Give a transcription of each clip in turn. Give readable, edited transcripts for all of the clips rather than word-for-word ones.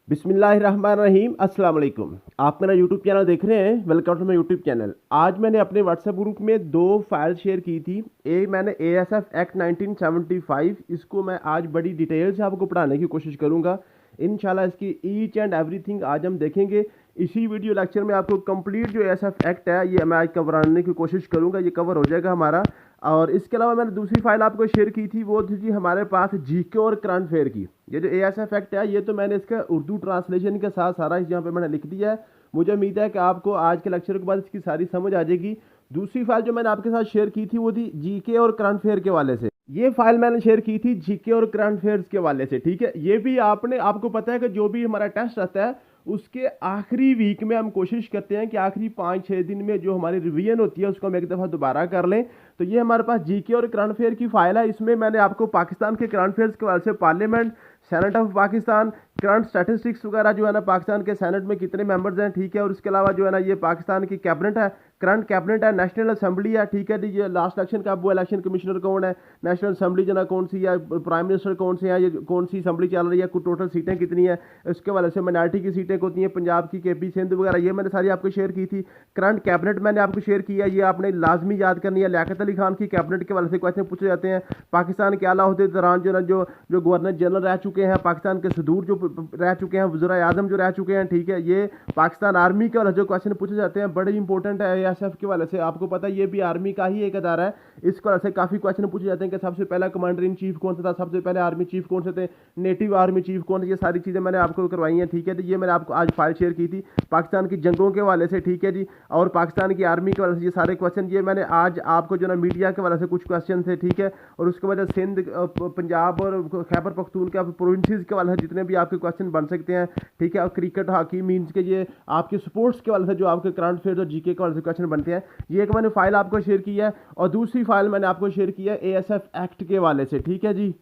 बिस्मिल्लाहिर्रहमानिर्रहीम अस्सलाम वालेकुम। आप मेरा यूट्यूब चैनल देख रहे हैं, welcome to my YouTube channel. आज मैंने अपने व्हाट्सएप ग्रुप में दो फाइल शेयर की थी। एक मैंने एएसएफ एक्ट 1975, इसको मैं आज बड़ी डिटेल से आपको पढ़ाने की कोशिश करूंगा। इंशाल्लाह इसकी ईच एंड एवरीथिंग आज हम देखेंगे। इसी वीडियो लेक्चर में आपको कंप्लीट जो एएसएफ एक्ट है ये मैं आज कवराने की कोशिश करूंगा, ये कवर हो जाएगा हमारा। और इसके अलावा मैंने दूसरी फाइल आपको शेयर की थी, वो थी हमारे पास जीके और करंट अफेयर की। ये जो एएसएफ एक्ट है ये तो मैंने इसका उर्दू ट्रांसलेशन के साथ सारा यहाँ पे मैंने लिख दिया है। मुझे उम्मीद है कि आपको आज के लेक्चर के बाद इसकी सारी समझ आ जाएगी। दूसरी फाइल जो मैंने आपके साथ शेयर की थी वो थी जीके और करंट अफेयर के वाले से। ये फाइल मैंने शेयर की थी जीके और करंट अफेयर्स के वाले से, ठीक है। ये भी आपको पता है कि जो भी हमारा टेस्ट रहता है उसके आखिरी वीक में हम कोशिश करते हैं कि आखिरी 5-6 दिन में जो हमारी रिवीजन होती है उसको हम एक दफ़ा दोबारा कर लें। तो ये हमारे पास जीके और करंट अफेयर की फाइल है। इसमें मैंने आपको पाकिस्तान के करंट अफेयर्स के वाले से parliament, senate of Pakistan, current statistics वगैरह जो है ना, पाकिस्तान के सेनेट में कितने मेंबर्स हैं, ठीक है। और उसके अलावा जो है ना ये पाकिस्तान की कैबिनेट है, करंट कैबिनेट है, नेशनल असेंबली है, ठीक है। ये लास्ट इलेक्शन का वो इलेक्शन कमिश्नर कौन है, नेशनल असेंबली जो ना कौन सी है, प्राइम मिनिस्टर कौन से हैं, ये कौन सी असेंबली चल रही है, कुछ टोटल सीटें कितनी है, उसके वाले से माइनॉरिटी की सीटें होती हैं, पंजाब की, केपी, सिंध वगैरह, ये मैंने सारी आपको शेयर की थी। करंट कैबिनेट मैंने आपको शेयर किया, ये आपने लाजमी याद करनी है। लियाकत अली खान की कैबिनेट के वाले से क्वेश्चन पूछे जाते हैं। पाकिस्तान के आला ओहदे दौरान जो ना जो गवर्नर जनरल रह चुके हैं, पाकिस्तान के सदूर जो रह चुके हैं, वज़ीर आज़म जो रह चुके हैं, ठीक है। ये पाकिस्तान आर्मी के वाले जो क्वेश्चन पूछे जाते हैं बड़े इंपॉर्टेंट है एएसएफ के वाले से। आपको पता है ये भी आर्मी का ही एक अदारा है। इसके वाले से काफ़ी क्वेश्चन पूछे जाते हैं कि सबसे पहला कमांडर इन चीफ कौन सा था, सबसे पहले आर्मी चीफ कौन से थे, नेटिव आर्मी चीफ कौन थे, ये सारी चीज़ें मैंने आपको करवाई हैं, ठीक है। तो ये मैंने आपको आज फाइल शेयर की थी पाकिस्तान की जंगों के वाले से, ठीक है जी। और पाकिस्तान की आर्मी के वाले से ये सारे क्वेश्चन ये मैंने आज आपको जो ना मीडिया के वाले से कुछ क्वेश्चन थे, ठीक है। और उसके बाद सिंध, पंजाब और खैबर पख्तूनख्वा प्रोविंसेस के वाले से जितने भी आपके क्वेश्चन बन सकते हैं, ठीक है। और क्रिकेट, हॉकी, मीन्स के ये आपके स्पोर्ट्स के वाले से जो आपके करंट अफेयर्स और जीके के वाले से क्वेश्चन बनते हैं, ये एक मैंने फाइल आपको शेयर की है। और दूसरी फाइल मैंने आपको शेयर की है एएसएफ एक्ट के वाले से, ठीक है जी।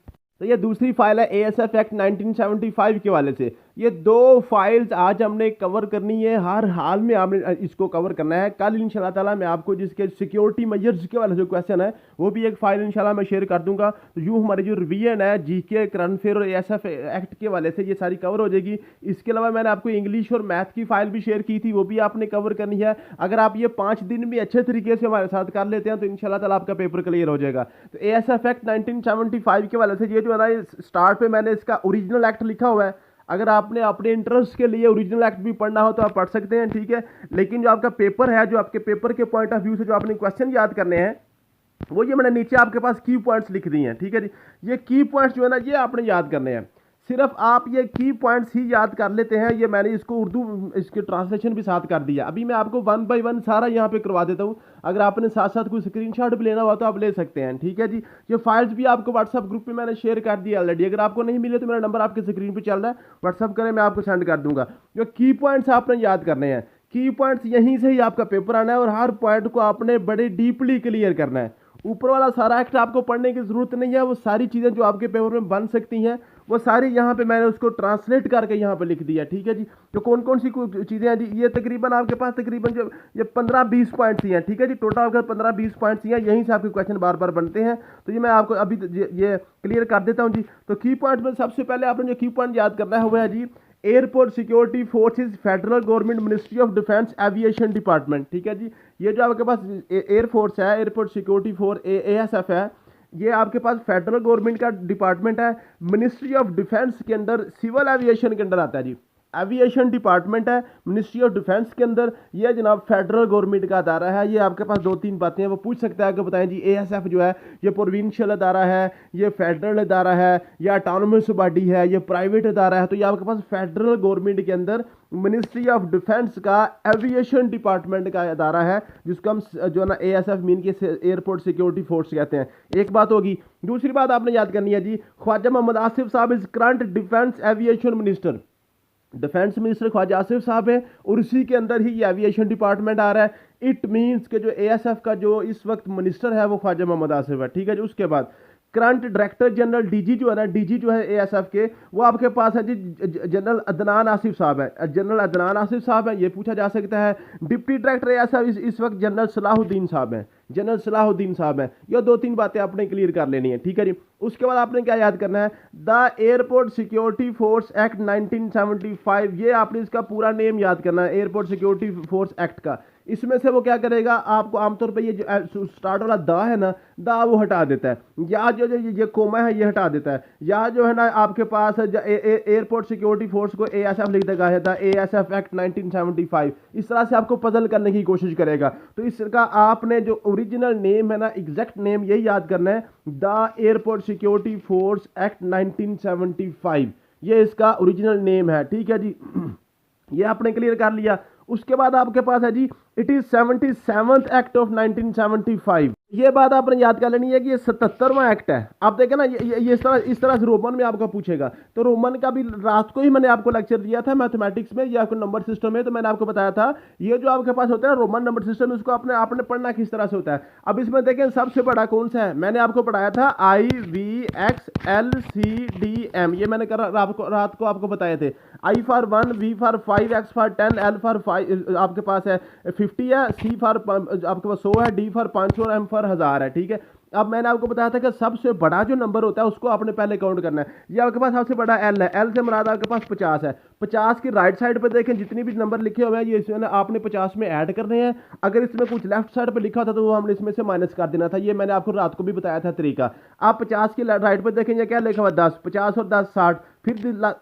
तो ये दूसरी फाइल है एएसएफ एक्ट 1975 के वाले से। ये दो फाइल्स आज हमने कवर करनी है, हर हाल में आपने इसको कवर करना है। कल इंशाल्लाह ताला मैं आपको जिसके सिक्योरिटी मेजर्स के वाले जो क्वेश्चन है वो भी एक फाइल इंशाल्लाह मैं शेयर कर दूंगा। तो यूँ हमारी जो रिवीजन है जीके, करंट अफेयर और एएसएफ एक्ट के वाले से ये सारी कवर हो जाएगी। इसके अलावा मैंने आपको इंग्लिश और मैथ की फाइल भी शेयर की थी, वो भी आपने कवर करनी है। अगर आप ये 5 दिन भी अच्छे तरीके से हमारे साथ कर लेते हैं तो इंशाल्लाह ताला आपका पेपर क्लियर हो जाएगा। तो एएसएफ एक्ट 1975 के वाले से ये जो है ना, स्टार्ट पे मैंने इसका ओरिजिनल एक्ट लिखा हुआ है। अगर आपने अपने इंटरेस्ट के लिए ओरिजिनल एक्ट भी पढ़ना हो तो आप पढ़ सकते हैं, ठीक है। लेकिन जो आपका पेपर है, जो आपके पेपर के पॉइंट ऑफ व्यू से जो आपने क्वेश्चन याद करने हैं, वो ये मैंने नीचे आपके पास की पॉइंट्स लिख दिए हैं, ठीक है जी। ये की पॉइंट्स जो है ना ये आपने याद करने हैं। सिर्फ आप ये की पॉइंट्स ही याद कर लेते हैं। ये मैंने इसको उर्दू इसके ट्रांसलेशन भी साथ कर दिया। अभी मैं आपको 1 बाय 1 सारा यहाँ पे करवा देता हूँ। अगर आपने साथ साथ कोई स्क्रीनशॉट भी लेना हुआ तो आप ले सकते हैं, ठीक है जी। ये फाइल्स भी आपको व्हाट्सएप ग्रुप में मैंने शेयर कर दिया ऑलरेडी। अगर आपको नहीं मिले तो मेरा नंबर आपके स्क्रीन पर चल रहा है, व्हाट्सअप करें, मैं आपको सेंड कर दूंगा। जो की पॉइंट्स आपने याद करने हैं, की पॉइंट्स यहीं से ही आपका पेपर आना है और हर पॉइंट को आपने बड़े डीपली क्लियर करना है। ऊपर वाला सारा एक्ट आपको पढ़ने की जरूरत नहीं है। वो सारी चीज़ें जो आपके पेपर में बन सकती हैं वो सारी यहाँ पे मैंने उसको ट्रांसलेट करके यहाँ पे लिख दिया, ठीक है जी। तो कौन कौन सी चीज़ें हैं जी, ये तकरीबन आपके पास तकरीबन जो ये 15-20 पॉइंट्स ही हैं, ठीक है जी। टोटल आपके 15-20 पॉइंट्स ही हैं, यहीं से आपके क्वेश्चन बार बार बनते हैं। तो ये मैं आपको अभी ये क्लियर कर देता हूँ जी। तो की पॉइंट में सबसे पहले आपने जो की पॉइंट याद करना है वो है जी airport security forces, federal government, ministry of defence, aviation department, ठीक है जी। ये जो आपके पास एयरफोर्स है, एयरपोर्ट सिक्योरिटी फोर्स एएसएफ है, ये आपके पास फेडरल गवर्नमेंट का डिपार्टमेंट है। मिनिस्ट्री ऑफ डिफेंस के अंदर, सिविल एविएशन के अंदर आता है जी। एविएशन डिपार्टमेंट है मिनिस्ट्री ऑफ डिफेंस के अंदर। ये जनाब फेडरल गवर्नमेंट का अदारा है। ये आपके पास 2-3 बातें हैं वो पूछ सकता है कि बताएं जी एएसएफ जो है ये प्रोविंशियल अदारा है, ये फेडरल अदारा है, या ऑटोनोमस बॉडी है, ये प्राइवेट अदारा है। तो ये आपके पास फेडरल गवर्नमेंट के अंदर मिनिस्ट्री ऑफ डिफेंस का एविएशन डिपार्टमेंट का अदारा है, जिसको हम जो है ना एएसएफ मीन के एयरपोर्ट सिक्योरिटी फोर्स कहते हैं। एक बात होगी। दूसरी बात आपने याद करनी है जी, Khwaja Mohammad Asif sahab is current defence aviation minister. Defence minister Khawaja Asif sahab है और उसी के अंदर ही ये एविएशन डिपार्टमेंट आ रहा है। इट मीन्स के जो एएसएफ का जो इस वक्त मिनिस्टर है वो ख्वाजा मोहम्मद आसिफ है, ठीक है जी। उसके बाद करंट डायरेक्टर जनरल डीजी जो है ना, डीजी जो है एएसएफ के, वो आपके पास है जी जनरल अदनान आसिफ साहब है। जनरल अदनान आसिफ साहब है, ये पूछा जा सकता है। डिप्टी डायरेक्टर एएसएफ इस वक्त जनरल सलाहुद्दीन साहब हैं, जनरल सलाहुद्दीन साहब हैं। ये 2-3 बातें आपने क्लियर कर लेनी है, ठीक है जी। उसके बाद आपने क्या याद करना है, the airport security force act 1975, ये आपने इसका पूरा नेम याद करना है, एयरपोर्ट सिक्योरिटी फोर्स एक्ट का। इसमें से वो क्या करेगा, आपको आमतौर पे ये जो स्टार्ट वाला दा है ना, दा वो हटा देता है, या जो ये कोमा है ये हटा देता है, या जो है ना आपके पास एयरपोर्ट सिक्योरिटी फोर्स को एएसएफ लिख देगा, एएसएफ एक्ट 1975। इस तरह से आपको पजल करने की कोशिश करेगा। तो इसका आपने जो ओरिजिनल नेम है ना, एग्जैक्ट नेम यही याद करना है, the airport security force act 1975, ये इसका ओरिजिनल नेम है, ठीक है जी। ये आपने क्लियर कर लिया। उसके बाद आपके पास है जी, it is 77th act of 1975। ये बात आपने याद कर लेनी है कि ये 77वां एक्ट है। आप देखें ना, ये इस तरह से रोमन में आपको पूछेगा, तो रोमन का भी रात को ही मैंने आपको लेक्चर दिया था मैथमेटिक्स में या आपको नंबर सिस्टम में, तो मैंने आपको बताया था ये जो आपके पास होता है रोमन नंबर सिस्टम, उसको आपने पढ़ना किस तरह से होता है। अब इसमें देखें सबसे बड़ा कौन सा है, मैंने आपको पढ़ाया था IVXLCDM, ये मैंने रात को आपको बताए थे। I for 1, V for 5, X for 10, L for 5 आपके पास है 50 है, C फॉर आपके पास 100 है, D फॉर 500 और M फॉर 1000 है, ठीक है। अब मैंने आपको बताया था कि सबसे बड़ा जो नंबर होता है उसको आपने पहले काउंट करना है। ये आपके पास सबसे बड़ा L है, L से मुराद आपके पास 50 है। 50 की राइट साइड पे देखें जितनी भी नंबर लिखे हुए हैं ये इसमें आपने 50 में ऐड करने हैं। अगर इसमें कुछ लेफ्ट साइड पे लिखा था तो वो हमने इसमें से माइनस कर देना था। ये मैंने आपको रात को भी बताया था तरीका। आप 50 की राइट पे देखें ये क्या लिखा हुआ 10, 50 और 10 60, फिर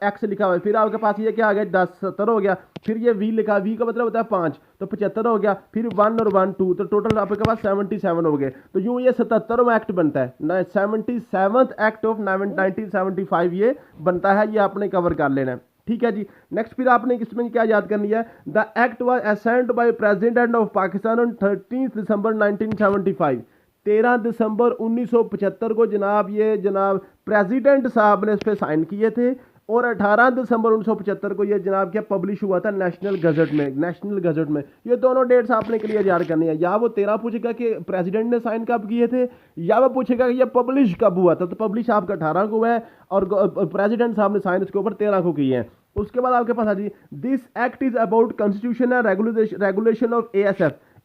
एक्स लिखा हुआ है, फिर आपके पास ये क्या आ गया 10 70 हो गया, फिर ये वी लिखा, वी का मतलब होता है 5, तो 75 हो गया, फिर 1 और 1 2, तो टोटल आपके पास 77 हो गए। तो यूं ये 77वां एक्ट बनता है ना, 77th एक्ट ऑफ 1975 ये बनता है। ये आपने कवर कर लेना है, ठीक है जी। नेक्स्ट फिर आपने इसमें क्या याद करनी है, the act was assigned by president of Pakistan on 13 दिसंबर 1975। 13 दिसंबर 1975 को जनाब प्रेसिडेंट साहब ने इस पर साइन किए थे, और 18 दिसंबर 1975 को ये जनाब क्या पब्लिश हुआ था नेशनल गजट में। ये दोनों डेट्स आपने क्लियर याद करनी है। या वो 13 पूछेगा कि प्रेसिडेंट ने साइन कब किए थे, या वो पूछेगा कि ये पब्लिश कब हुआ था। तो पब्लिश आपका 18 को है और प्रेसिडेंट साहब ने साइन इसके ऊपर 13 को किए हैं। उसके बाद आपके पास है जी, this act is about constitution and regulation of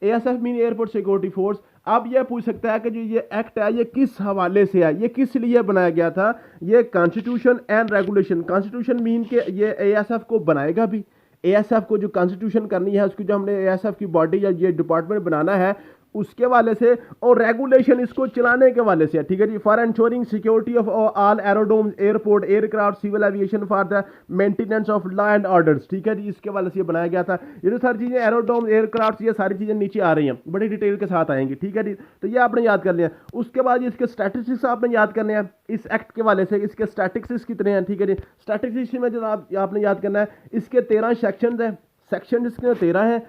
ASF mean airport security force. अब यह पूछ सकता है कि जो ये एक्ट है ये किस हवाले से है, ये किस लिए बनाया गया था। ये constitution and regulation, constitution mean के ये एएसएफ को बनाएगा भी, एएसएफ को जो कॉन्स्टिट्यूशन करनी है उसकी जो हमने एएसएफ की बॉडी या ये डिपार्टमेंट बनाना है उसके वाले से, और रेगुलेशन इसको चलाने के वाले से, ठीक है जी। For ensuring security of all aerodromes, airport, aircraft, civil aviation, for the maintenance of law and orders, ठीक है जी। इसके वाले से ये बनाया गया था। ये जो सारी चीज़ें एरोड्रोम, एयरक्राफ्ट, ये सारी चीज़ें नीचे आ रही हैं, बड़ी डिटेल के साथ आएंगी, ठीक है जी। तो ये आपने याद कर लिया। उसके बाद इसके स्टैटिस्टिक्स आपने याद करने हैं इस एक्ट के वाले से, इसके स्टैटिस्टिक्स कितने हैं, ठीक है जी। स्टैटिस्टिक्स में जो आपने याद करना है, इसके 13 सेक्शन हैं, सेक्शन इसके 13 हैं,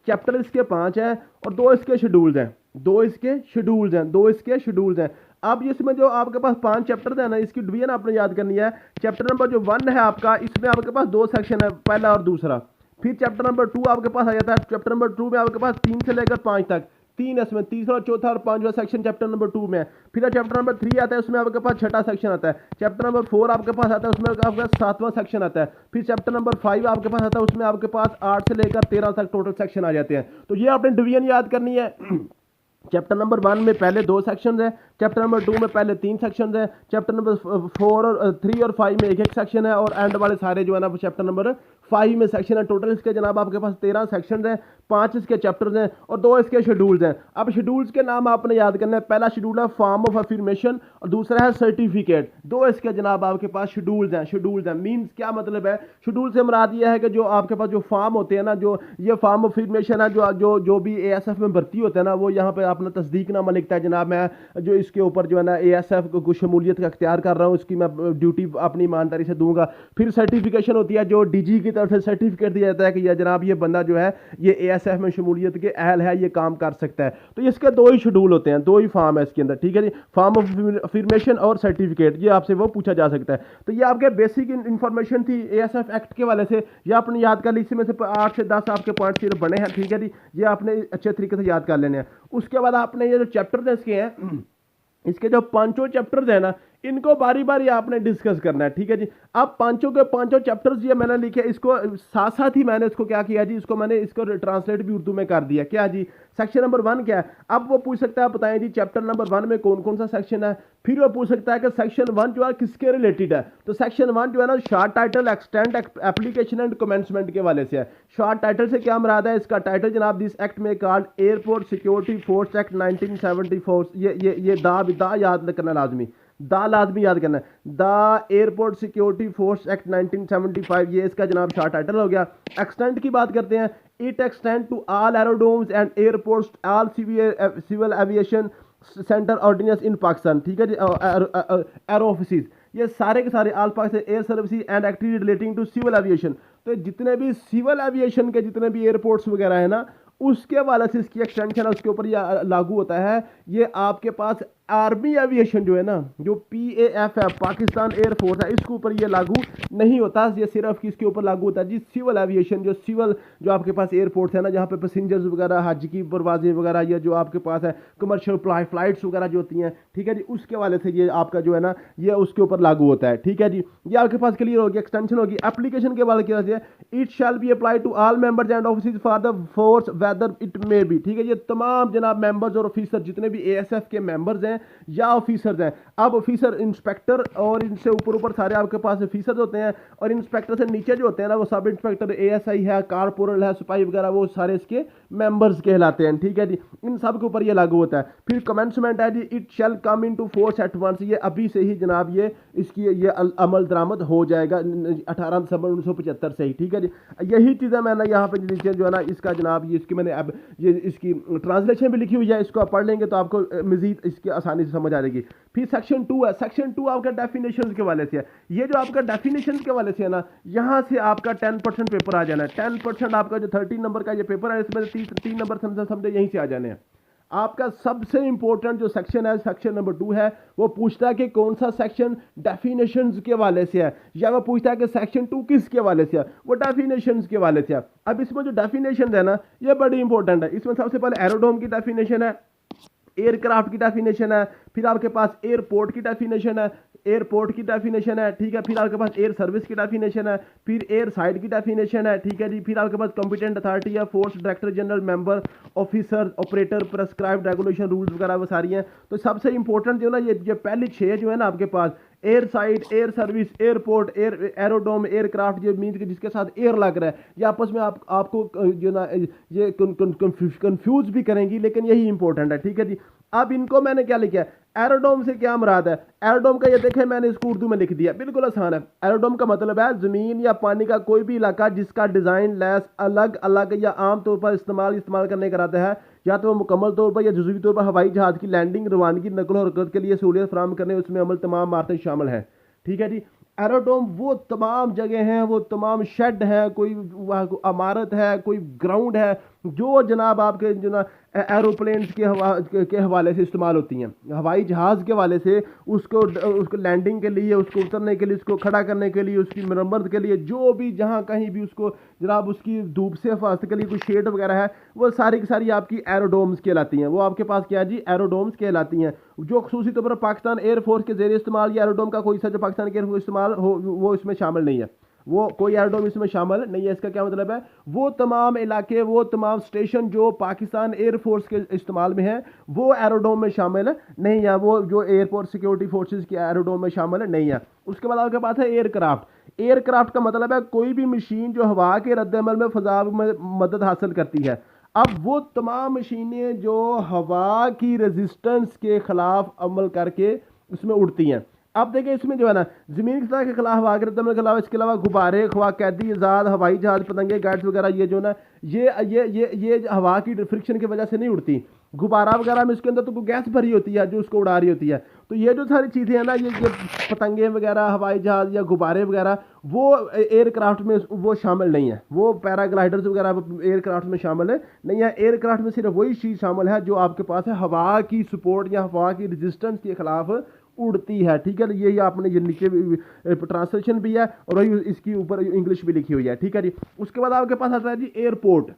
चैप्टर इसके 5 हैं, और 2 इसके शेड्यूल्स हैं। अब इसमें जो आपके पास 5 चैप्टर है ना, इसकी डिवीजन आपने याद करनी है। चैप्टर नंबर जो 1 है आपका, इसमें आपके पास 2 सेक्शन है, पहला और दूसरा। फिर चैप्टर नंबर 2 आपके पास आ जाता है। चैप्टर नंबर 2 में आपके पास 3 से लेकर 5 तक, 3 है इसमें, तीसरा, चौथा और 5वां सेक्शन चैप्टर नंबर 2 में है। फिर चैप्टर नंबर 3 आता है, उसमें आपके पास 6वां सेक्शन आता है। चैप्टर नंबर 4 आपके पास आता है, उसमें आपका 7वां सेक्शन आता है। फिर चैप्टर नंबर 5 आपके पास आता है, उसमें आपके पास 8 से लेकर 13 तक टोटल सेक्शन आ जाते हैं। तो ये आपने डिवीजन याद करनी है। चैप्टर नंबर 1 में पहले 2 सेक्शन है, चैप्टर नंबर 2 में पहले 3 सेक्शन है, चैप्टर नंबर 4 और 3 और 5 में एक सेक्शन है, और एंड वाले सारे जो है ना चैप्टर नंबर 5 में सेक्शन है। टोटल इसके जनाब आपके पास 13 सेक्शन हैं, 5 इसके चैप्टर्स हैं और 2 इसके शेड्यूल्स हैं। अब शेड्यूल्स के नाम आपने याद करना है। पहला शेड्यूल है फॉर्म ऑफ अफर्मेशन और दूसरा है सर्टिफिकेट। 2 इसके जनाब आपके पास शेड्यूल्स हैं। मीन्स क्या मतलब है, शेड्यूल से मुराद यह है कि जो आपके पास जो फॉर्म होते हैं ना, जो ये फॉर्म ऑफ अफर्मेशन है, जो भी एएसएफ में भर्ती होता है ना, वो यहाँ पे अपना तस्दीकनामा लिखता है, जनाब मैं जो इसके ऊपर जो है ना एएसएफ को शमूलियत का अख्तियार कर रहा हूँ, उसकी मैं ड्यूटी अपनी ईमानदारी से दूंगा। फिर सर्टिफिकेशन होती है, जो डीजी की तरफ से सर्टिफिकेट दिया जाता है कि यह जनाब ये बंदा जो है ये एएसएफ में शमूलियत के अहल है, ये काम कर सकता है। तो इसके 2 ही शेड्यूल होते हैं, 2 ही फॉर्म है इसके अंदर, ठीक है जी। फॉर्म ऑफ अफर्मेशन और सर्टिफिकेट, ये आपसे वो पूछा जा सकता है। तो ये आपके बेसिक इंफॉर्मेशन थी एएसएफ एक्ट के वाले से, ये आपने याद कर ली। इसमें से 8 से 10 आपके पॉइंट सिर्फ बने हैं, ठीक है जी। ये आपने अच्छे तरीके से याद कर लेने हैं। उसके बाद आपने ये जो चैप्टर इसके हैं, इसके जो 5 चैप्टर्स हैं ना, इनको बारी बारी आपने डिस्कस करना है, ठीक है जी। अब पांचों के पांचों चैप्टर्स ये मैंने लिखे, इसको साथ साथ ही मैंने इसको क्या किया जी, इसको मैंने इसको ट्रांसलेट भी उर्दू में कर दिया। क्या जी, सेक्शन नंबर 1 क्या है, अब वो पूछ सकता है बताएं जी चैप्टर नंबर 1 में कौन कौन सा सेक्शन है। फिर वो पूछ सकता है कि सेक्शन 1 जो है किसके रिलेटेड है, तो सेक्शन 1 जो है ना short title, extent, application and commencement के वाले से है। शार्ट टाइटल से क्या मुराद है, इसका टाइटल जनाब दिस एक्ट में called airport security force act 1974। ये दा याद करना लाजमी, दा लाजमी याद करना है, the airport security force act 1975, ये इसका जनाब शार्ट टाइटल हो गया। एक्सटेंट की बात करते हैं, it extend to all aerodromes and airports, all civil aviation centre ordinance in Pakistan, ठीक है जी, एरो ऑफिस, ये सारे के सारे all Pakistan air services and activity relating to civil aviation. तो जितने भी सिविल एविएशन के जितने भी एयरपोर्ट्स वगैरह है ना, उसके वाले से इसकी एक्सटेंशन है, उसके ऊपर ये लागू होता है। ये आपके पास आर्मी एविएशन जो है ना, जो PAF है, पाकिस्तान एयरफोर्स है, इसके ऊपर ये लागू नहीं होता। ये सिर्फ किसके ऊपर लागू होता है जी, सिविल एविएशन, जो सिविल जो आपके पास एयरपोर्ट्स है ना, जहाँ पे पैसेंजर्स वगैरह, हज की परवाजें वगैरह, या जो आपके पास है कमर्शियल फ्लाइट्स वगैरह जो होती हैं, ठीक है जी, उसके वाले से ये आपका जो है ना, ये उसके ऊपर लागू होता है, ठीक है जी। ये आपके पास क्लियर होगी, एक्सटेंशन होगी। एप्लीकेशन के वाले क्या है, it shall be apply to all members and officers for the force whether it may be, ठीक है। ये तमाम जनाब मेंबर्स और ऑफिसर जितने भी ASF के मेंबर्स हैं या ऑफिसर्स हैं, अब ऑफिसर, इंस्पेक्टर और इनसे ऊपर ऊपर सारे आपके पास ऑफिसर्स होते हैं, और इंस्पेक्टर से नीचे जो होते हैं ना, वो सब इंस्पेक्टर, ASI है, कारपोरल है, सिपाही वगैरह, वो सारे इसके मेंबर्स कहलाते हैं, ठीक है जी। इन सब के ऊपर ये लागू होता है। फिर कमेंसमेंट है जी, it shall come into force at once, ये अभी से ही जनाब ये इसकी ये अमल दरामद हो जाएगा 18 दिसंबर 1975 से ही, ठीक है जी। यही चीज़ें मैंने यहाँ पे नीचे जो है ना, इसका जनाब ये इसकी मैंने अब ये इसकी ट्रांसलेशन भी लिखी हुई है, इसको आप पढ़ लेंगे तो आपको मजीद इसकी आसानी से समझ आ जाएगी। फिर सेक्शन 2 है, सेक्शन 2 आपका डेफिनेशन के वाले से है। ये जो आपका डेफिनेशन के वाले से है ना, यहाँ से आपका 10% पेपर आ जाना है। 10% आपका जो 13 नंबर का ये पेपर है, इसमें 3 नंबर समझे यहीं से आ जाने हैं। आपका सबसे इंपॉर्टेंट जो सेक्शन है, सेक्शन नंबर 2 है, वो पूछता है कि कौन सा सेक्शन डेफिनेशंस के वाले से है, या वो पूछता है कि सेक्शन 2 किसके वाले से है, वो डेफिनेशंस के वाले से है। अब इसमें जो डेफिनेशन है ना, ये बड़ी इंपॉर्टेंट है। इसमें सबसे पहले एरोड्रोम की डेफिनेशन है, एयरक्राफ्ट की डेफिनेशन है, फिर आपके पास एयरपोर्ट की डेफिनेशन है, एयरपोर्ट की डेफिनेशन है, ठीक है। फिर आपके पास एयर सर्विस की डेफिनेशन है, फिर एयर साइड की डेफिनेशन है, ठीक है जी। फिर आपके पास कॉम्पिटेंट अथॉरिटी या force director general, member, officer, operator, prescribed regulation, rules वगैरह वो सारी हैं। तो सबसे इंपॉर्टेंट जो ना ये पहली 6 जो है ना आपके पास, air side, air service, airport, aerodrome, aircraft, ये मीन कि जिसके साथ एयर लग रहा है, ये आपस में आपको जो ना ये कंफ्यूज भी करेंगी, लेकिन यही इंपॉर्टेंट है, ठीक है जी। अब इनको मैंने क्या लिखा है, एरोडोम से क्या मुराद है। एरोडोम का ये देखें, मैंने इसको उर्दू में लिख दिया, बिल्कुल आसान है। एरोडोम का मतलब है जमीन या पानी का कोई भी इलाका जिसका डिजाइन लैस अलग अलग या आम तौर पर इस्तेमाल करने का रहता है, या तो मुकम्मल तौर पर या जुज़वी तौर पर हवाई जहाज की लैंडिंग, रवानगी, नकल और हरकत के लिए सहूलियत फराहम करने, उसमें अमल तमाम इमारतें शामिल हैं, ठीक है जी। एरोड्रोम वो तमाम जगह हैं, वो तमाम शेड है, कोई इमारत है, कोई ग्राउंड है, जो जनाब आपके जो ना एरोप्लेन्स के हवाले से इस्तेमाल होती हैं, हवाई जहाज़ के हवाले से, उसको लैंडिंग के लिए, उसको उतरने के लिए, उसको खड़ा करने के लिए, उसकी मरम्मत के लिए, जो भी जहाँ कहीं भी उसको जनाब उसकी धूप से हिफाजत के लिए कोई शेड वगैरह है, वो सारी की सारी आपकी एरोडोम्स कहलाती हैं। वो आपके पास क्या है जी, एरोडोम्स कहलाती हैं, जो खसूसी तौर पर पाकिस्तान एयरफोर्स के ज़रिए इस्तेमाल या एरोडोम का कोई सा जो पाकिस्तान के एयरफोर्स इस्तेमाल हो, वो इसमें शामिल नहीं है, वो कोई एरोड्रोम इसमें शामिल नहीं है। इसका क्या मतलब है, वो तमाम इलाके, वो तमाम स्टेशन जो पाकिस्तान एयरफोर्स के इस्तेमाल में है, वो एरोड्रोम में शामिल नहीं है, वो जो एयरपोर्ट सिक्योरिटी फोर्सेस के एरोड्रोम में शामिल नहीं है। उसके बाद आपके पास है एयरक्राफ्ट। एयरक्राफ्ट का मतलब है कोई भी मशीन जो हवा के रद्द-ए-अमल में फ़ज़ा में मदद हासिल करती है। अब वो तमाम मशीनें जो हवा की रेजिस्टेंस के ख़िलाफ़ अमल करके उसमें उड़ती हैं। अब देखिए इसमें जो है ना, ज़मीन की सतह के खिलाफ, हवा के रद्द-ए-अमल के अलावा इसके अलावा गुब्बारे, ख्वा कैदी, आज़ाद, हवाई जहाज़, पतंगे, गाइड्स वगैरह, ये जो ना ये हवा की फ्रिक्शन की वजह से नहीं उड़ती। गुब्बारा वगैरह में इसके अंदर तो गैस भरी होती है जो उसको उड़ा रही होती है। तो ये जो सारी चीज़ें हैं ना, ये पतंगे वगैरह, हवाई जहाज़ या गुब्बारे वगैरह, वो एयरक्राफ्ट में वो शामिल नहीं है। वो पैराग्लाइडर्स वगैरह एयरक्राफ्ट में शामिल नहीं है। एयरक्राफ्ट में सिर्फ वही चीज़ शामिल है जो आपके पास है हवा की सपोर्ट या हवा की रजिस्टेंस के खिलाफ उड़ती है, ठीक है। ये आपने ये नीचे ट्रांसलेशन भी है और वही इसकी ऊपर इंग्लिश भी लिखी हुई है, ठीक है जी। उसके बाद आपके पास आता है जी एयरपोर्ट।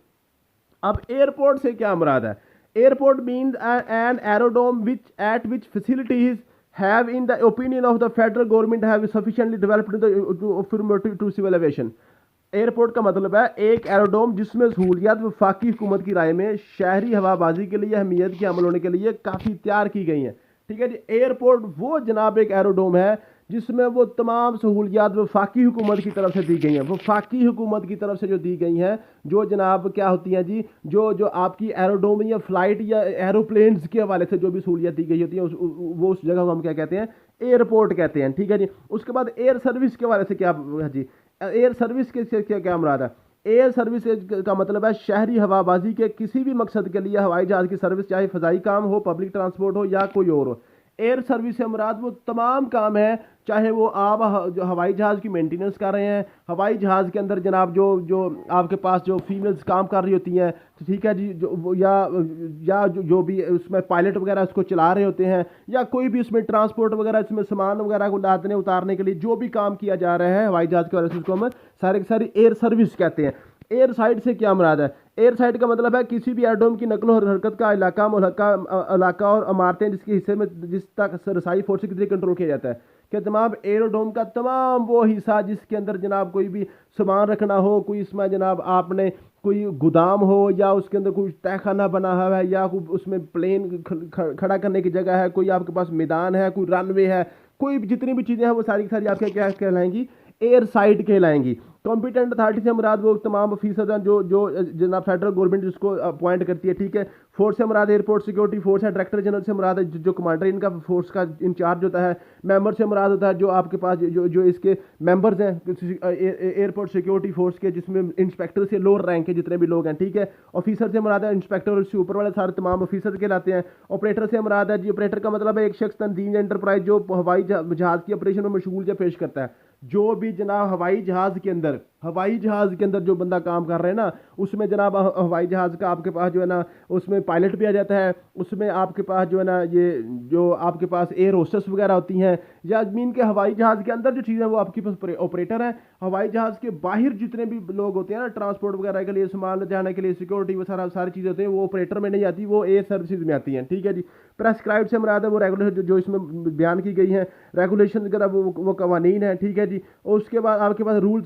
अब एयरपोर्ट से क्या मुराद है, airport means an aerodrome which at which facilities have in the opinion of the federal government have sufficiently developed the to civil aviation. Airport का मतलब है एक एरोड्रोम जिसमें सहूलियात वफाकी हुकूमत की राय में शहरी हवाबाजी के लिए अहमियत के अमल होने के लिए काफ़ी तैयार की गई हैं। ठीक है जी, एयरपोर्ट वो जनाब एक एरोड्रोम है जिसमें वो तमाम सहूलियात वफाकी हुकूमत की तरफ से दी गई हैं, वफाकी हुकूमत की तरफ से जो दी गई हैं, जो जनाब क्या होती हैं जी, जो जो आपकी एरोड्रोम या फ्लाइट या एरोप्लेन्स के हवाले से जो भी सहूलियत दी गई होती है वो उस जगह को हम क्या कहते हैं, एयरपोर्ट कहते हैं। ठीक है जी, उसके बाद एयर सर्विस के हवाले से क्या जी, एयर सर्विस के से क्या मुराद है? एयर सर्विस का मतलब है शहरी हवाबाजी के किसी भी मकसद के लिए हवाई जहाज़ की सर्विस, चाहे फ़ज़ाई काम हो, पब्लिक ट्रांसपोर्ट हो या कोई और हो। एयर सर्विस से मुराद वो तमाम काम है, चाहे वो आप जो हवाई जहाज़ की मेंटेनेंस कर रहे हैं, हवाई जहाज़ के अंदर जनाब जो जो आपके पास जो फीमेल्स काम कर रही होती हैं, तो ठीक है जी, जो या जो भी उसमें पायलट वगैरह उसको चला रहे होते हैं, या कोई भी उसमें ट्रांसपोर्ट वगैरह इसमें सामान वगैरह को लादने उतारने के लिए जो भी काम किया जा रहा है हवाई जहाज़ के वजह से, उसको हम सारे की सारी एयर सर्विस कहते हैं। एयर साइड से क्या मुराद है? एयर साइड का मतलब है किसी भी एरोड्रोम की नकलो और हरकत का इलाका और इमारतें जिसके हिस्से में जिस तक रसाई फोर्स के जरिए कंट्रोल किया जाता है, कि तमाम एरोड्रोम का तमाम वो हिस्सा जिसके अंदर जनाब कोई भी सामान रखना हो, कोई इसमें जनाब आपने कोई गोदाम हो, या उसके अंदर कोई तहखाना बना हुआ है, या कोई उसमें प्लेन खड़ा करने की जगह है, कोई आपके पास मैदान है, कोई रनवे है, कोई जितनी भी चीज़ें हैं वो सारी की सारी आपके क्या कहलाएंगी? एयर साइड कहलाएंगी। कॉम्पिटेंट अथॉरिटी से मुराद वो तमाम ऑफिसर हैं जो जो जनाब फेडरल गवर्नमेंट जिसको अपॉइंट करती है। ठीक है, फोर्स से मुराद एयरपोर्ट सिक्योरिटी फोर्स है, डायरेक्टर जनरल से मुराद है जो कमांडर इनका फोर्स का इंचार्ज होता है। मेंबर से मुराद होता है जो आपके पास जो इसके मेंबर्स हैं एयरपोर्ट सिक्योरिटी फोर्स के, जिसमें इंस्पेक्टर से लोअर रैंक के जितने भी लोग हैं। ठीक है, ऑफिसर से मुराद है इंस्पेक्टर और उससे ऊपर वाले सारे तमाम ऑफिसर कहलाते हैं। ऑपरेटर से मुराद है जी, ऑपरेटर का मतलब है एक शख्स, तंजीम या एंटरप्राइज जो हवाई जहाज़ की ऑपरेशन में मशगूल या पेश करता है। जो भी जनाब हवाई जहाज़ के अंदर जो बंदा काम कर रहे हैं ना, उसमें जनाब हवाई जहाज़ का आपके पास जो है ना, उसमें पायलट भी आ जाता है, उसमें आपके पास जो है ना ये जो आपके पास एयर होस्टेस वगैरह होती हैं, या ज़मीन के हवाई जहाज़ के अंदर जो चीज़ें वो आपके पास ऑपरेटर हैं। हवाई जहाज़ के बाहर जितने भी लोग होते हैं ना, ट्रांसपोर्ट वगैरह के लिए, सामान ले जाने के लिए, सिक्योरिटी वो सारी चीज़ें होती हैं, वो ऑपरेटर में नहीं आती, वो एयर सर्विसेज में आती हैं। ठीक है जी, प्रेस्क्राइब से मुराद है वो रेगुलेशन जो इसमें बयान की गई है, रेगुलेशन वगैरह वो कवानीन है। ठीक है जी, और उसके बाद आपके पास रूल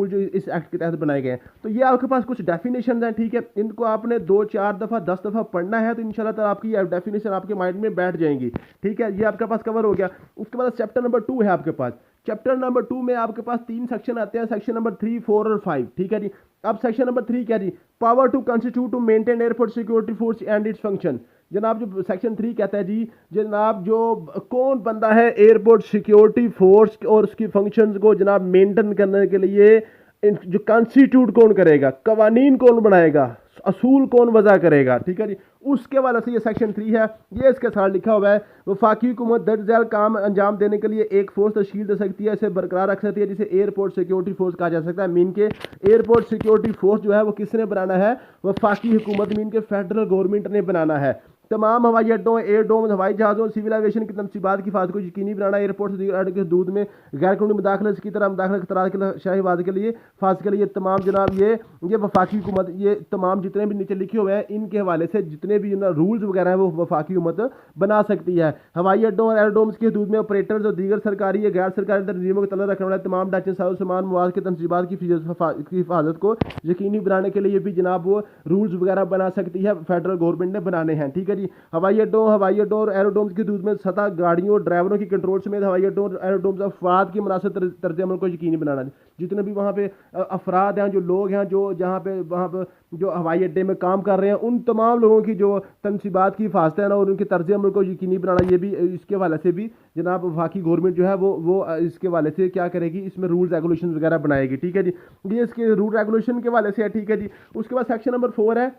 जो इस एक्ट के तहत बनाए गए हैं। तो ये आपके पास कुछ डेफिनेशन हैं। ठीक है, इनको आपने 2, 4 दफ़ा 10 दफ़ा पढ़ना है, तो इंशाल्लाह ताला आपकी डेफिनेशन आपके माइंड में बैठ जाएंगी। ठीक है, ये आपके पास कवर हो गया। उसके बाद चैप्टर नंबर 2 है आपके पास। चैप्टर नंबर 2 में आपके पास 3 सेक्शन आते हैं, सेक्शन नंबर 3, 4 और 5। ठीक है जी, अब सेक्शन नंबर 3 क्या जी? Power to constitute to maintain airport security force and its function. जनाब जो सेक्शन 3 कहता है जी, जनाब जो कौन बंदा है एयरपोर्ट सिक्योरिटी फोर्स और उसकी फंक्शंस को जनाब मेंटेन करने के लिए, जो कॉन्स्टिट्यूट कौन करेगा, कवानीन कौन बनाएगा, असूल कौन वजह करेगा। ठीक है जी, उसके वाले से ये सेक्शन 3 है। ये इसके साथ लिखा हुआ है, वफाकी हुकूमत दर्ज झैल काम अंजाम देने के लिए एक फोर्स तश्कील दे सकती है, इसे बरकरार रख सकती है, जिसे एयरपोर्ट सिक्योरिटी फोर्स कहा जा सकता है। मीन के एयरपोर्ट सिक्योरिटी फोर्स जो है वो किसने बनाना है? वफाकी हुकूमत मीन के फेडरल गवर्नमेंट ने बनाना है। तमाम हवाई अड्डों, एयरडोम, हवाई जहाज़ों, सिविल एविएशन की तनसीबात की हिफाजत को यकीनी बनाना, एयरपोर्ट से के हदूद में गैर कानूनी मुदाखलत की तरह मुदाखलत खतरा के शाही हिफाजत के लिए फाज के लिए तमाम जनाब ये वफाकी हुकूमत, ये तमाम जितने भी नीचे लिखे हुए हैं इनके हवाले से जितने भी रूल्स वगैरह हैं वो वफाकी हुकूमत बना सकती है। हवाई अड्डों और एयरडोम्स की हदूद में ऑपरेटर्स और दीगर सरकारी या गैर सरकारी तंजीमों के तलब रखने वाले तमाम ढांचे, सामान, मवाद के तनसीबात की हिफाजत को यकीनी बनाने के लिए भी जनाब वो रूल्स वगैरह बना सकती है, फेडरल गवर्नमेंट ने बनाने हैं। ठीक है जी, हवाई अड्डों और एरोड्रोम्स की हदूद में सतह गाड़ियों और ड्राइवरों की कंट्रोल समेत हवाई अड्डों और एरोड्रोम्स अफराद की मुनासिब तर्ज अमल को यकीनी बनाना। जितने भी वहाँ पे अफराद हैं, जो लोग हैं, जो जहाँ पे वहाँ पे जो हवाई अड्डे में काम कर रहे हैं, उन तमाम लोगों की जो तनसीबात की हिफाजत है ना और उनके तर्ज अमल को यकीनी बनाना, ये भी इसके हवाले से भी जनाब वफाकी गवर्नमेंट जो है वो इसके हवाले से क्या करेगी, इसमें रूल्स रेगुलेशन वगैरह बनाएगी। ठीक है जी, ये इसके रूल रेगुलेशन के हवाले से है। ठीक है जी, उसके बाद सेक्शन नंबर 4 है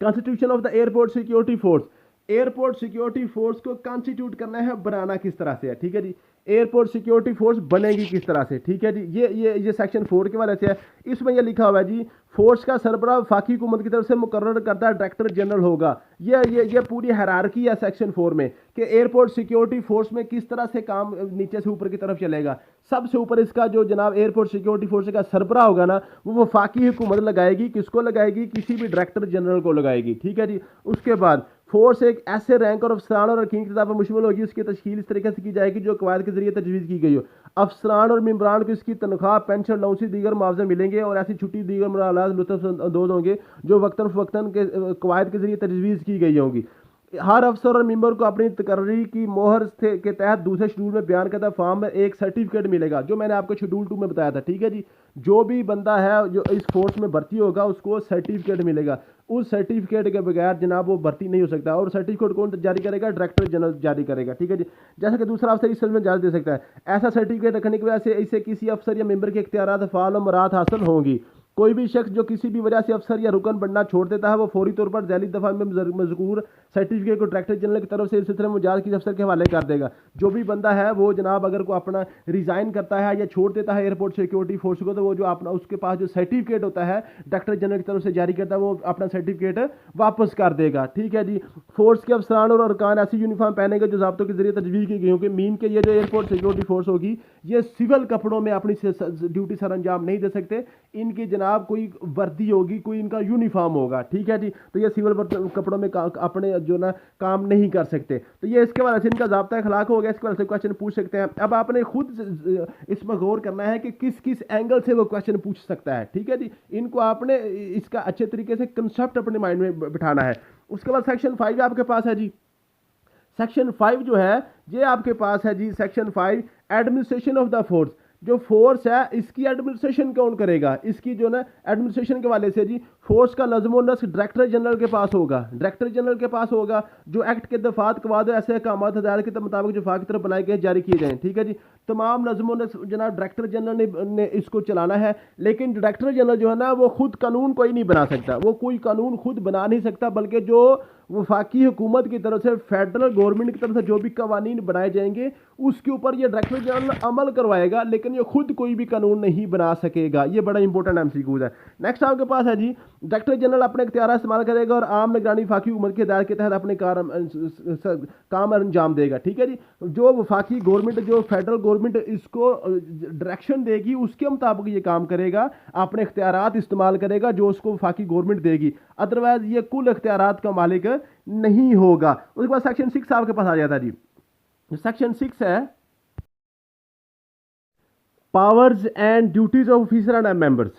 constitution of the airport security force. Airport security force को कॉन्स्टिट्यूट करना है, बनाना किस तरह से है। ठीक है जी, एयरपोर्ट सिक्योरिटी फोर्स बनेगी किस तरह से। ठीक है जी, ये सेक्शन 4 के वाले से है। इसमें यह लिखा हुआ है जी, फोर्स का सरबराह वफाकी हुकूमत की तरफ से मुकर्रर करता डायरेक्टर जनरल होगा। ये पूरी हायरार्की है सेक्शन 4 में कि एयरपोर्ट सिक्योरिटी फोर्स में किस तरह से काम नीचे से ऊपर की तरफ चलेगा। सबसे ऊपर इसका जो जनाब एयरपोर्ट सिक्योरिटी फोर्स का सरबराह होगा ना, वो वफाकी हुकूमत लगाएगी। किसको लगाएगी? किसी भी डायरेक्टर जनरल को लगाएगी। ठीक है जी, उसके बाद फोर्स एक ऐसे रैंक और अफसरान और अरकीन की किताब पर मुश्तमिल होगी, उसकी तश्कील इस तरीके से की जाएगी जो कवायद के जरिए तजवीज़ की गई हो। अफसरान और मेम्बरान को इसकी तनख्वाह, पेंशन, अलाउंसी, दीगर मुआवजे मिलेंगे और ऐसी छुट्टी दीगर मामलात लुत्फ़ अंदोज़ होंगे जो वक्तन फ़वक्तन के कवायद के जरिए तजवीज़ की गई होंगी। हर अफसर और मेंबर को अपनी तकर्री की मोहर के तहत दूसरे शेड्यूल में बयान करता फॉर्म में एक सर्टिफिकेट मिलेगा, जो मैंने आपको शेड्यूल 2 में बताया था। ठीक है जी, जो भी बंदा है जो इस फोर्स में भर्ती होगा उसको सर्टिफिकेट मिलेगा। उस सर्टिफिकेट के बगैर जनाब वो भर्ती नहीं हो सकता। और सर्टिफिकेट कौन जारी करेगा? डायरेक्टर जनरल जारी करेगा। ठीक है जी, जैसा कि दूसरा अफसर इस में जारी दे सकता है। ऐसा सर्टिफिकेट रखने की वजह से इससे किसी अफसर या मेंबर के इख्तियारात, फ़ाल और मराहत हासिल होंगी। कोई भी शख्स जो किसी भी वजह से अफसर या रुकन बनना छोड़ देता है, वो फौरी तौर पर ज़ैली दफ़ा में मज़कूर सर्टिफिकेट को डायरेक्टर जनरल की तरफ से इस सिलसिले में मुजाद किसी अफसर के हवाले कर देगा। जो भी बंदा है वो जनाब अगर को अपना रिज़ाइन करता है या छोड़ देता है एयरपोर्ट सिक्योरिटी फोर्स को, तो वो जो अपना उसके पास जो सर्टिफिकेट होता है डायरेक्टर जनरल की तरफ से जारी करता है, वो अपना सर्टिफिकेट वापस कर देगा। ठीक है जी, फोर्स के अफसरान और अरकान ऐसी यूनिफॉर्म पहनेंगे जो ज़ाब्तों के जरिए तजवीज़ की गई होगी। मीन के ये जो एयरपोर्ट सिक्योरिटी फोर्स होगी ये सिविल कपड़ों में अपनी ड्यूटी सर अंजाम नहीं दे सकते। इनकी जनाब कोई वर्दी होगी, कोई इनका यूनिफॉर्म होगा। ठीक है जी, तो ये सिविल कपड़ों में अपने जो ना काम नहीं कर सकते। तो ये इसके बाद से इनका ज़ाब्ता अखलाक हो गया। इसके बाद से क्वेश्चन पूछ सकते हैं। अब आपने खुद इसमें गौर करना है कि किस किस एंगल से वो क्वेश्चन पूछ सकता है। ठीक है जी, इनको आपने इसका अच्छे तरीके से कंसेप्ट अपने माइंड में बिठाना है। उसके बाद सेक्शन 5 आपके पास है जी। सेक्शन 5 जो है ये आपके पास है जी। Section 5 administration of the force. जो फोर्स है इसकी एडमिनिस्ट्रेशन कौन करेगा? इसकी जो ना एडमिनिस्ट्रेशन के वाले से जी फोर्स का नज़्म व नस्क डायरेक्टर जनरल के पास होगा। डायरेक्टर जनरल के पास होगा जो एक्ट के दफात कवाद ऐसे अहकाम हदायत के मुताबिक जो वफाक की तरफ बनाए गए जारी किए जाएँ। ठीक है जी, तमाम नज़्म व नस्क जनाब डायरेक्टर जनरल ने इसको चलाना है। लेकिन डायरेक्टर जनरल जो है ना वो खुद कानून कोई नहीं बना सकता, वो कोई कानून खुद बना नहीं सकता, बल्कि जो वफाकी हुकूमत की तरफ से फेडरल गवर्नमेंट की तरफ से जो भी कवानीन बनाए जाएंगे उसके ऊपर ये डायरेक्टर जनरल अमल करवाएगा, लेकिन ये खुद कोई भी कानून नहीं बना सकेगा। ये बड़ा इंपॉर्टेंट एमसीक्यूज है। नेक्स्ट आपके पास है जी, डायरेक्टर जनरल अपने इख्तियार इस्तेमाल करेगा और आम निगरानी वफाकी हुकूमत की हिदायत के तहत अपने काम अंजाम देगा। ठीक है जी, जो वफाकी गवर्नमेंट जो फेडरल गवर्नमेंट इसको डायरेक्शन देगी उसके मुताबिक ये काम करेगा, अपने इख्तियारात इस्तेमाल करेगा जो उसको वफाकी गवर्नमेंट देगी। अदरवाइज ये कुल इख्तियारात का मालिक नहीं होगा। उसके बाद सेक्शन 6 आपके पास आ जाता है जी। सेक्शन 6 है powers and duties of officer and members.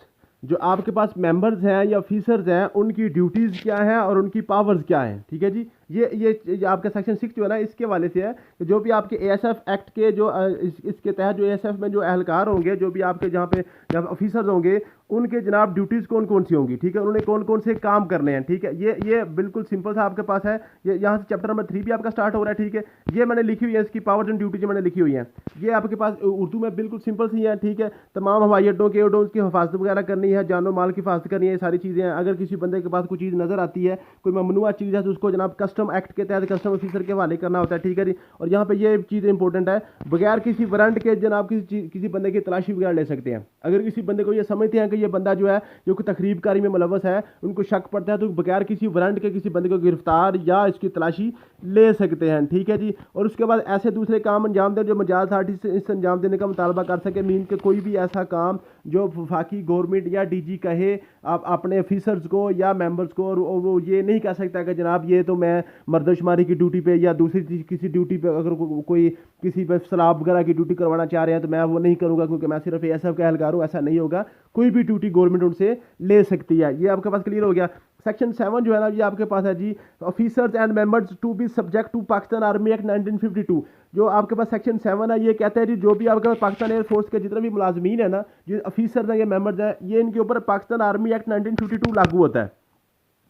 जो आपके पास मेंबर्स हैं या ऑफिसर्स हैं उनकी ड्यूटीज़ क्या हैं और उनकी पावर्स क्या हैं। ठीक है जी, ये आपका सेक्शन 6 जो है ना इसके वाले से है कि जो भी आपके एएसएफ एक्ट के जो इसके तहत जो एएसएफ में जो एहलकार होंगे, जो भी आपके जहाँ पे जब ऑफिसर्स होंगे उनके जनाब ड्यूटीज़ कौन कौन सी होंगी। ठीक है, उन्होंने कौन कौन से काम करने हैं। ठीक है, ये बिल्कुल सिंपल सा आपके पास है। ये यहाँ से चैप्टर नंबर 3 भी आपका स्टार्ट हो रहा है। ठीक है, ये मैंने लिखी हुई है, इसकी पावर्स एंड ड्यूटीज मैंने लिखी हुई है। ये आपके पास उर्दू में बिल्कुल सिंपल सी है। ठीक है, तमाम हवाई अड्डों के उड्डों की हिफाजत वगैरह करनी है, जानो माल की हिफाजत करनी है, ये सारी चीज़ें हैं। अगर किसी बंदे के पास कोई चीज़ नज़र आती है, कोई ममनुआ चीज़ है, तो उसको जनाब कस्टम एक्ट के तहत कस्टम ऑफिसर के हवाले करना होता है। ठीक है जी, और यहाँ पे ये चीज़ इंपॉर्टेंट है, बगैर किसी वारंट के जनाब किसी बंदे की तलाशी वगैरह ले सकते हैं। अगर किसी बंदे को ये समझते हैं कि ये बंदा जो है जो कि तकरीब कारी में मुलव्वस है, उनको शक पड़ता है, तो बगैर किसी वारंट के किसी बंदे को गिरफ्तार या इसकी तलाशी ले सकते हैं। ठीक है जी, और उसके बाद ऐसे दूसरे काम अंजाम दें जो मजाज अथॉरिटी से इस अंजाम देने का मुतालबा कर सके। मीन के कोई भी ऐसा काम जो वफाकी गवर्नमेंट या डीजी कहे आप अपने ऑफिसर्स को या मेंबर्स को, और वो ये नहीं कह सकता कि जनाब ये तो मैं मर्दशुमारी की ड्यूटी पे या दूसरी किसी ड्यूटी पे अगर कोई किसी पे सलाब वगैरह की ड्यूटी करवाना चाह रहे हैं तो मैं वो नहीं करूँगा क्योंकि मैं सिर्फ एएसएफ का एहलकार हूँ। ऐसा नहीं होगा, कोई भी ड्यूटी गवर्नमेंट उनसे ले सकती है। ये आपके पास क्लियर हो गया। सेक्शन 7 जो है ना ये आपके पास है जी, officers and members to be subject to Pakistan army act 1952। जो आपके पास सेक्शन 7 है ये कहता है जी जो भी आपके पास पाकिस्तान एयरफोर्स के जितने भी मुलाजमीन है ना, जो ऑफिसर्स हैं, ये मेंबर्स हैं, ये इनके ऊपर पाकिस्तान आर्मी एक्ट 1952 लागू होता है।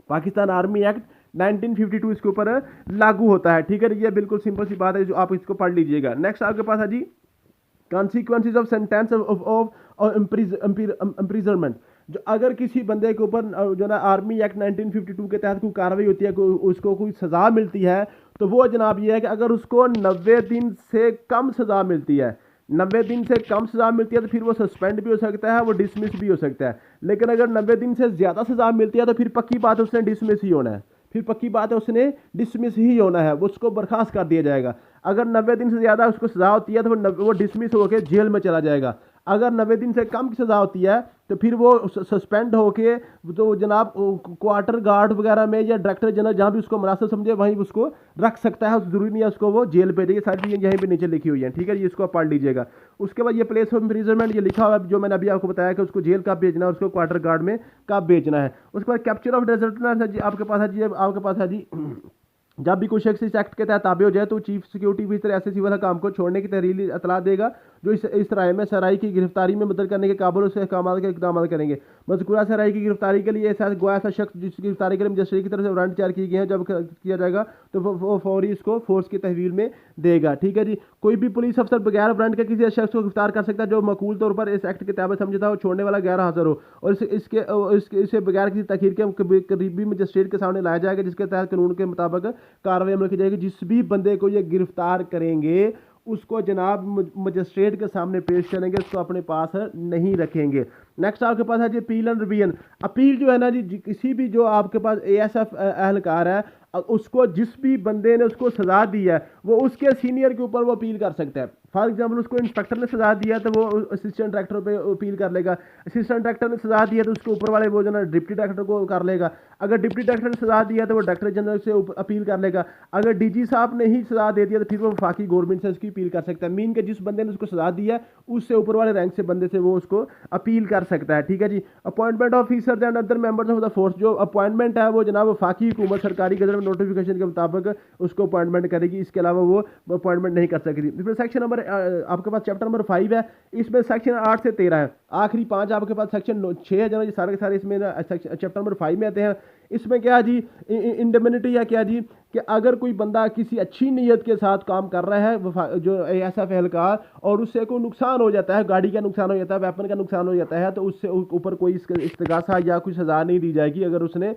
पाकिस्तान आर्मी एक्ट 1952 इसके ऊपर लागू होता है। ठीक है, ये बिल्कुल सिंपल सी बात है, जो आप इसको पढ़ लीजिएगा। नेक्स्ट आपके पास है जी consequences of sentence of imprisonment. जो अगर किसी बंदे के ऊपर जो ना आर्मी एक्ट 1952 के तहत कोई कार्रवाई होती है, उसको कोई सज़ा मिलती है, तो वो जनाब ये है कि अगर उसको 90 दिन से कम सज़ा मिलती है, 90 दिन से कम सज़ा मिलती है तो फिर वो सस्पेंड भी हो सकता है, वो डिसमिस भी हो सकता है। लेकिन अगर 90 दिन से ज़्यादा सज़ा मिलती है तो फिर पक्की बात है उसने डिसमिस ही होना है, फिर पक्की बात है उसने डिसमिस ही होना है, वो उसको बर्खास्त कर दिया जाएगा। अगर 90 दिन से ज़्यादा उसको सज़ा होती है तो वो डिसमिस होकर जेल में चला जाएगा। अगर 90 दिन से कम की सज़ा होती है तो फिर वो सस्पेंड होके तो जनाब क्वार्टर गार्ड वगैरह में या डायरेक्टर जनरल जहाँ भी उसको मुनासिब समझे वहीं उसको रख सकता है, जरूरी नहीं है उसको वो जेल भेजे। ये सारी चीज़ें यहीं पे नीचे लिखी हुई हैं, ठीक है जी, इसको आप पढ़ लीजिएगा। उसके बाद ये प्लेस ऑफ इम्प्रिजनमेंट ये लिखा हुआ है जो मैंने अभी आपको बताया कि उसको जेल कब भेजना है, उसको क्वार्टर गार्ड में कब भेजना है। उसके बाद कैप्चर ऑफ डेजर्टनर्स है जी, आपके पास है जी, आपके पास है जी जब भी कोई शख्स इस एक्ट के तहत ताबे हो जाए तो चीफ सिक्योरिटी ऑफिसर ऐसे सिविल काम को छोड़ने की तहरीरी इतला देगा जो इस राय में सराई की गिरफ्तारी में मदद करने के काबुल उसे इकदाम करेंगे। मज़कूरा सराई की गिरफ्तारी के लिए ऐसा शख्स जिसकी गिरफ्तारी के लिए मजिस्ट्रेट की तरफ से वारंट जारी किए गए हैं, जब किया जाएगा तो वो फौरी इसको फोर्स की तहवील में देगा, ठीक है जी। कोई भी पुलिस अफसर बगैर वारंट के किसी शख्स को गिरफ्तार कर सकता है जो मकूल तौर पर इस एक्ट के तहत समझौता हो, छोड़ने वाला गैर हाजिर हो और इसे बगैर किसी तखीर के करीबी मजिस्ट्रेट के सामने लाया जाएगा, जिसके तहत कानून के मुताबिक कार्रवाई अमल की जाएगी। जिस भी बंदे को ये गिरफ्तार करेंगे उसको जनाब मजिस्ट्रेट के सामने पेश करेंगे, उसको अपने पास नहीं रखेंगे। नेक्स्ट आपके पास है जी अपील एंड रिवीजन। अपील जो है ना जी, किसी भी जो आपके पास ASF एहलकार है उसको जिस भी बंदे ने उसको सज़ा दी है वो उसके सीनियर के ऊपर वो अपील कर सकता है। फॉर एग्जांपल उसको इंस्पेक्टर ने सज़ा दिया तो वो असिस्टेंट डायरेक्टर पे अपील कर लेगा, असिस्टेंट डायरेक्टर ने सज़ा दिया तो उसके ऊपर वाले वो जो ना डिप्टी डायरेक्टर को कर लेगा, अगर डिप्टी डायरेक्टर ने सज़ा दिया तो वो डायरेक्टर जनरल से अपील कर लेगा, अगर DG साहब ने ही सज़ा दे दिया तो फिर वो वफाकी गवर्नमेंट से उसकी अपील कर सकता है। मीन के जिस बंदे ने उसको सज़ा दिया उससे ऊपर वाले रैंक से बंदे से वो उसको अपील कर सकता है, ठीक है जी। Appointment officer and other members of the force, जो अपॉइंटमेंट है वो जनाब वफाकी हुकूमत सरकारी गजट में नोटिफिकेशन के मुताबिक उसको अपॉइंटमेंट करेगी, इसके अलावा वो अपॉइंटमेंट नहीं कर सकेगी। फिर सेक्शन नंबर आपके पास चैप्टर नंबर 5 है, इसमें सेक्शन 8 से 13 है, आखिरी 5 आपके पास सेक्शन 6 है जना, सारे के सारे इसमें चैप्टर नंबर 5 में आते हैं। इसमें क्या जी इंडेमनिटी है क्या जी कि अगर कोई बंदा किसी अच्छी नीयत के साथ काम कर रहा है जो ASF एहलकार और उससे कोई नुकसान हो जाता है, गाड़ी का नुकसान हो जाता है, वेपन का नुकसान हो जाता है, तो उससे ऊपर कोई इस्तिगासा या कुछ सज़ा नहीं दी जाएगी अगर उसने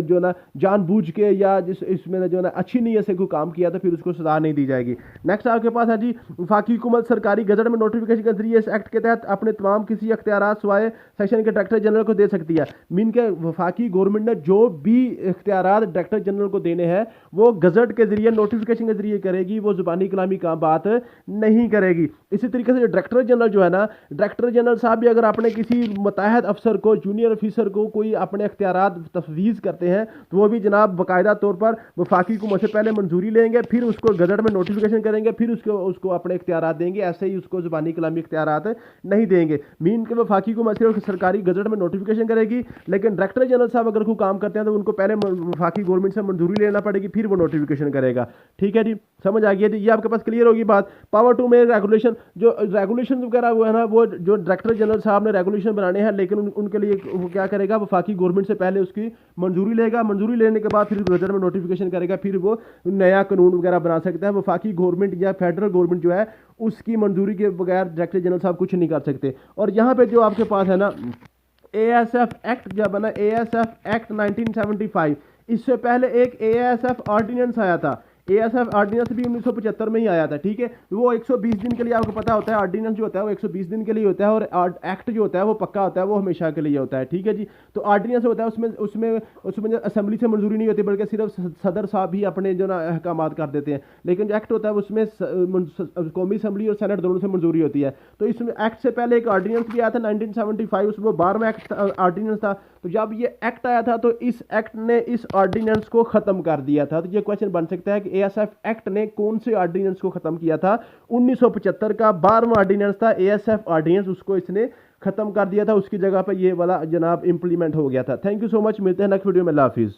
जो ना जानबूझ के या इसमें जो ना अच्छी नीयत से कोई काम किया तो फिर उसको सज़ा नहीं दी जाएगी। नेक्स्ट आपके पास है जी वफाकी हुकूमत सरकारी गजट में नोटिफिकेशन के जरिए इस एक्ट के तहत अपने तमाम किसी अख्तियारात सिवाय सेक्शन के डायरेक्टर जनरल को दे सकती है। मीन के वफाकी गवर्नमेंट ने जो भी इख्तियारात डायरेक्टर जनरल को देने हैं वो गजट के जरिए नोटिफिकेशन के जरिए करेगी, वो जुबानी कलामी का बात नहीं करेगी। इसी तरीके से डायरेक्टर जनरल जो है ना, डायरेक्टर जनरल साहब भी अगर अपने किसी मुताहद अफसर को जूनियर ऑफिसर को कोई अपने इख्तियारात तफवीज़ करते हैं तो वो भी जनाब बाकायदा तौर पर वफाकी हुकूमत से पहले मंजूरी लेंगे, फिर उसको गजट में नोटिफिकेशन करेंगे, फिर उसको अपने इख्तियारात देंगे, ऐसे ही उसको जुबानी कलामी इख्तियारात नहीं देंगे। मीन के वफाकी हुकूमत सिर्फ सरकारी गजट में नोटिफिकेशन करेगी, लेकिन डायरेक्टर जनरल साहब अगर कोई काम करते हैं तो उनको पहले वफाकी गवर्नमेंट से मंजूरी लेना पड़ेगी, फिर वो नोटिफिकेशन करेगा, ठीक है जी। समझ आ गया जी, ये आपके पास क्लियर होगी बात। पावर टू में रेगुलेशन, जो रेगुलेशन वगैरह वो है ना, वो जो डायरेक्टर जनरल साहब ने रेगुलेशन बनाने हैं, लेकिन उनके लिए वो क्या करेगा, वफाकी गवर्नमेंट से पहले उसकी मंजूरी लेगा, मंजूरी लेने के बाद फिर गजट में नोटिफिकेशन करेगा, फिर वो नया कानून वगैरह बना सकता है। वफाकी गवर्नमेंट या फेडरल गवर्नमेंट जो है उसकी मंजूरी के बगैर डायरेक्टर जनरल साहब कुछ नहीं कर सकते। और यहाँ पे जो आपके पास है ना ASF एक्ट जब है ना, ASF एक्ट 1975, इससे पहले एक ASF ऑर्डिनेंस आया था। ASF ऑर्डिनेंस भी 1975 में ही आया था, ठीक है। वो 120 दिन के लिए आपको पता होता है, ऑर्डिनेंस जो होता है वो 120 दिन के लिए होता है और एक्ट जो होता है वो पक्का होता है, वो हमेशा के लिए होता है, ठीक है जी। तो ऑर्डिनेंस होता है उसमें असेंबली से मंजूरी नहीं होती, बल्कि सिर्फ सदर साहब ही अपने जो ना अहकामात कर देते हैं। लेकिन जो एक्ट होता है उसमें कौमी असेंबली और सेनेट दोनों से मंजूरी होती है। तो इसमें एक्ट से पहले एक ऑर्डिनेंस भी आया था 1975, उसमें 12वां एक्ट ऑर्डिनेंस था। तो जब ये एक्ट आया था तो इस एक्ट ने इस ऑर्डिनेंस को ख़त्म कर दिया था। तो ये क्वेश्चन बन सकता है कि ASF एक्ट ने कौन से ऑर्डिनेंस को ख़त्म किया था। 1975 का 12वां ऑर्डिनेंस था ASF ऑर्डिनेंस, उसको इसने ख़त्म कर दिया था, उसकी जगह पर ये वाला जनाब इंप्लीमेंट हो गया था। थैंक यू सो मच, मिलते हैं नेक्स्ट वीडियो में। अल्लाह हाफिज़।